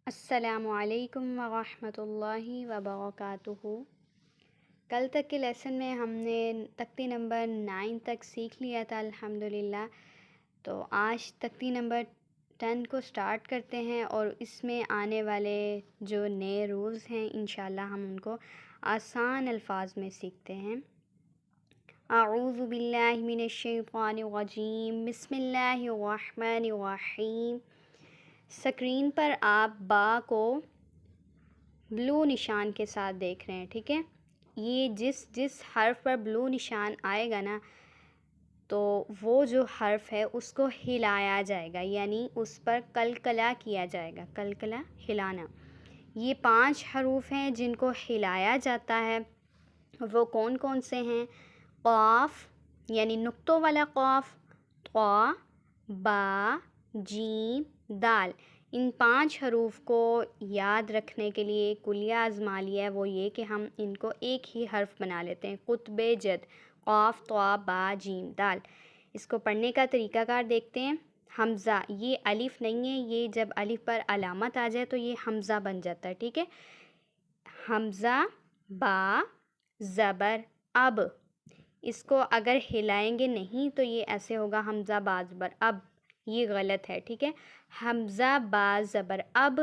السلام علیکم ورحمۃ اللہ وبرکاتہ۔ کل تک کے لیسن میں ہم نے تختی نمبر 9 تک سیکھ لیا تھا الحمدللہ۔ تو آج تختی نمبر 10 کو سٹارٹ کرتے ہیں اور اس میں آنے والے جو نئے رولز ہیں انشاءاللہ ہم ان کو آسان الفاظ میں سیکھتے ہیں۔ اعوذ باللہ من الشیطان الرجیم، بسم اللہ الرحمن الرحیم۔ اسکرین پر آپ با کو بلو نشان کے ساتھ دیکھ رہے ہیں، ٹھیک ہے؟ یہ جس حرف پر بلو نشان آئے گا نا تو وہ جو حرف ہے اس کو ہلایا جائے گا، یعنی اس پر قلقلہ کیا جائے گا، قلقلہ ہلانا۔ یہ 5 حروف ہیں جن کو ہلایا جاتا ہے، وہ کون کون سے ہیں؟ قاف یعنی نقطوں والا قاف، طا، با، جیم، دال۔ ان 5 حروف کو یاد رکھنے کے لیے کلیہ آزما لیا ہے، وہ یہ کہ ہم ان کو ایک ہی حرف بنا لیتے ہیں، قطب جد، قاف، طا، با، جیم، دال۔ اس کو پڑھنے کا طریقہ کار دیکھتے ہیں۔ حمزہ، یہ الف نہیں ہے، یہ جب الف پر علامت آ جائے تو یہ حمزہ بن جاتا ہے، ٹھیک ہے؟ حمزہ، با، زبر، اب۔ اس کو اگر ہلائیں گے نہیں تو یہ ایسے ہوگا حمزہ با زبر اب، یہ غلط ہے، ٹھیک ہے؟ حمزہ با زبر اب،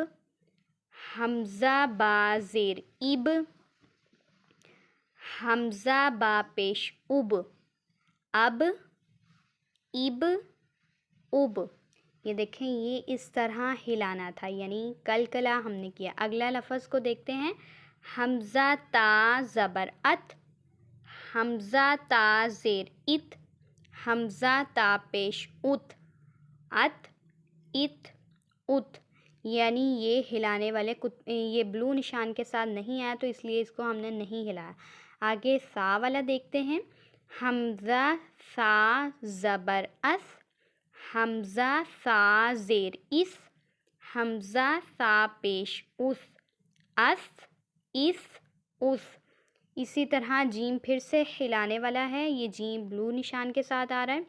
حمزہ با زیر اب، حمزہ با پیش اب، اب، اب، اب۔ یہ دیکھیں، یہ اس طرح ہلانا تھا، یعنی قلقلہ ہم نے کیا۔ اگلا لفظ کو دیکھتے ہیں، حمزہ تا زبر ات، حمزہ تا زیر ات، حمزہ تا پیش ات، ات، ات، ات۔ یعنی یہ ہلانے والے یہ بلو نشان کے ساتھ نہیں آیا تو اس لیے اس کو ہم نے نہیں ہلایا۔ آگے سا والا دیکھتے ہیں، حمزہ سا زبر اس، حمزہ سا زیر اس، حمزہ سا پیش اس، اس، اس، اس۔ اسی طرح جیم پھر سے ہلانے والا ہے، یہ جیم بلو نشان کے ساتھ آ رہا ہے۔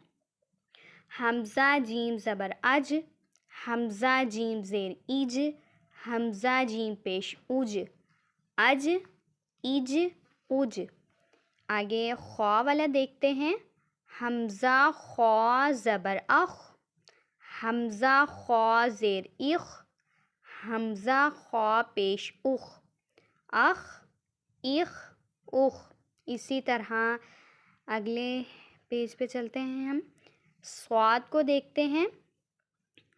حمزہ جیم زبر اج، حمزہ جیم زیر ایج، حمزہ جیم پیش اوج، اج، ایج، اوج۔ آگے خوا والا دیکھتے ہیں، حمزہ خوا زبر اخ، حمزہ خوا زیر اخ، حمزہ خوا پیش اخ، اخ، اخ، اخ۔ اسی طرح اگلے پیج پہ چلتے ہیں، ہم صاد کو دیکھتے ہیں،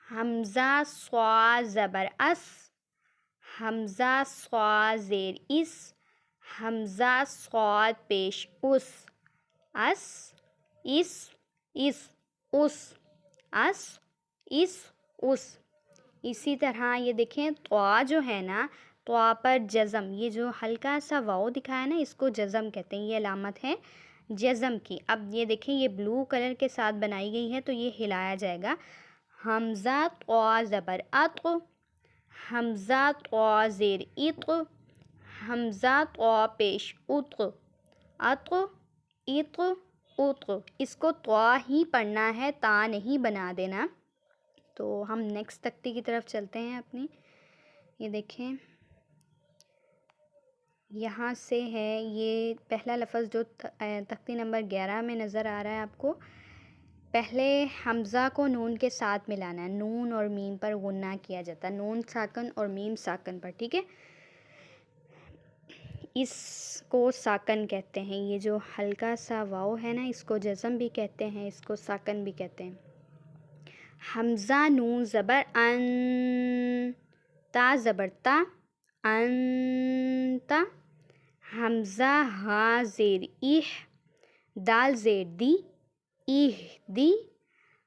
حمزہ صا زبر اس، حمزہ صا زیر اس، حمزہ صاد پیش اس، اس، اس، اس، اس، اس، اس، اس۔ اسی طرح یہ دیکھیں طا جو ہے نا، طا پر جزم، یہ جو ہلکا سا واؤ دکھایا نا اس کو جزم کہتے ہیں، یہ علامت ہے جزم کی۔ اب یہ دیکھیں یہ بلو کلر کے ساتھ بنائی گئی ہے تو یہ ہلایا جائے گا۔ حمزہ طا زبر اط، حمزہ طا زیر اط، حمزہ طا پیش اط، اط، اط، اط۔ اس کو طا ہی پڑھنا ہے، تا نہیں بنا دینا۔ تو ہم نیکسٹ تختی کی طرف چلتے ہیں اپنی۔ یہ دیکھیں یہاں سے ہے یہ پہلا لفظ جو تختی نمبر 11 میں نظر آ رہا ہے آپ کو۔ پہلے حمزہ کو نون کے ساتھ ملانا ہے، نون اور میم پر غنہ کیا جاتا ہے، نون ساکن اور میم ساکن پر، ٹھیک ہے؟ اس کو ساکن کہتے ہیں، یہ جو ہلکا سا واؤ ہے نا اس کو جزم بھی کہتے ہیں، اس کو ساکن بھی کہتے ہیں۔ حمزہ نون زبر ان، تا زبر تا، انتا۔ حمزہ ہا زیر ایح، دال زیر دی، ایح دی۔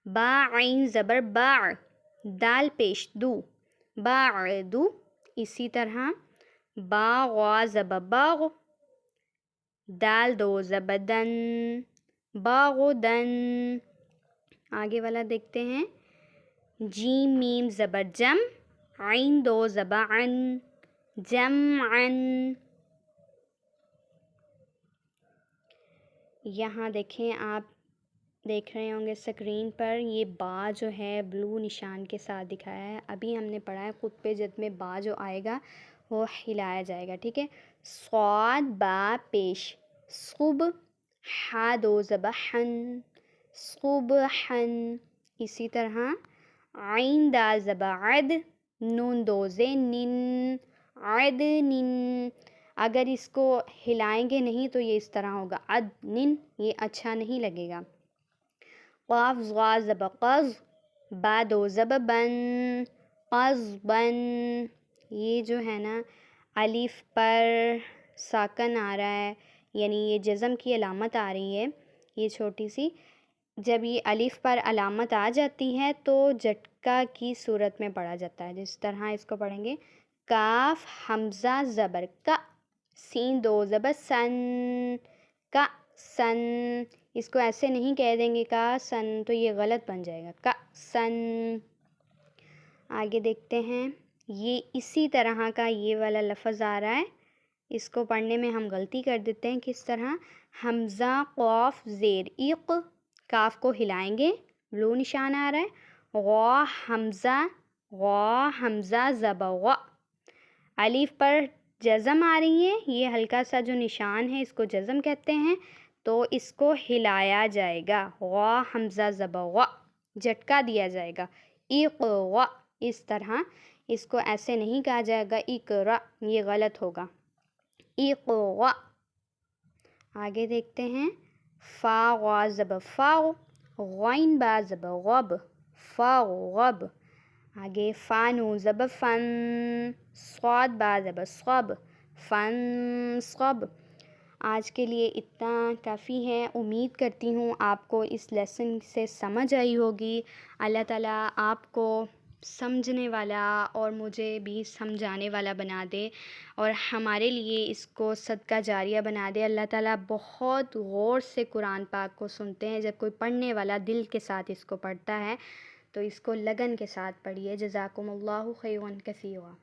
با عین زبر باع، دال پیش دو، باعدو۔ اسی طرح با غا زبر باغ، دال دو زبر دن، باغدن۔ آگے والا دیکھتے ہیں، جیم میم زبر جم، عین دو زبر عن، جمعن۔ یہاں دیکھیں آپ دیکھ رہے ہوں گے اسکرین پر، یہ با جو ہے بلو نشان کے ساتھ دکھایا ہے. ابھی ہم نے پڑھا ہے خود پہ جد میں با جو آئے گا وہ ہلایا جائے گا. ٹھیک ہے. صاد با پیش صبح، ہا دو زبر حن صبحن. اسی طرح عین دا زبر عد، نون دو زے نن عدنن. اگر اس کو ہلائیں گے نہیں تو یہ اس طرح ہوگا عدنن، یہ اچھا نہیں لگے گا. قاف ضا زبر قز، با دو زبر بن قزبن. یہ جو ہے نا الف پر ساکن آ رہا ہے، یعنی یہ جزم کی علامت آ رہی ہے یہ چھوٹی سی. جب یہ الف پر علامت آ جاتی ہے تو جھٹکا کی صورت میں پڑھا جاتا ہے. جس طرح اس کو پڑھیں گے کاف حمزہ زبر کا، سین دو زبر سن کا سن. اس کو ایسے نہیں کہہ دیں گے کا سن تو یہ غلط بن جائے گا کا سن. آگے دیکھتے ہیں، یہ اسی طرح کا یہ والا لفظ آ رہا ہے. اس کو پڑھنے میں ہم غلطی کر دیتے ہیں. کس طرح؟ حمزہ قاف زیر اق، کاف کو ہلائیں گے، بلو نشان آ رہا ہے. غا حمزہ زبر غ، الف پر جزم آ رہی ہے، یہ ہلکا سا جو نشان ہے اس کو جزم کہتے ہیں، تو اس کو ہلایا جائے گا. غا حمزہ زبر غ، جھٹکا دیا جائے گا. اقرا، اس طرح اس کو ایسے نہیں کہا جائے گا اقرا، یہ غلط ہوگا. اقرا. آگے دیکھتے ہیں، فا غا زبر فا، غین با زبر غب فاغب. آگے فا نون زبر فن، صاد با زبر صب فنصب. آج کے لیے اتنا کافی ہے. امید کرتی ہوں آپ کو اس لیسن سے سمجھ آئی ہوگی. اللہ تعالیٰ آپ کو سمجھنے والا اور مجھے بھی سمجھانے والا بنا دے، اور ہمارے لیے اس کو صدقہ جاریہ بنا دے. اللہ تعالیٰ بہت غور سے قرآن پاک کو سنتے ہیں. جب کوئی پڑھنے والا دل کے ساتھ اس کو پڑھتا ہے تو اس کو لگن کے ساتھ پڑھیے. جزاکم اللہ خیرا کثیرا.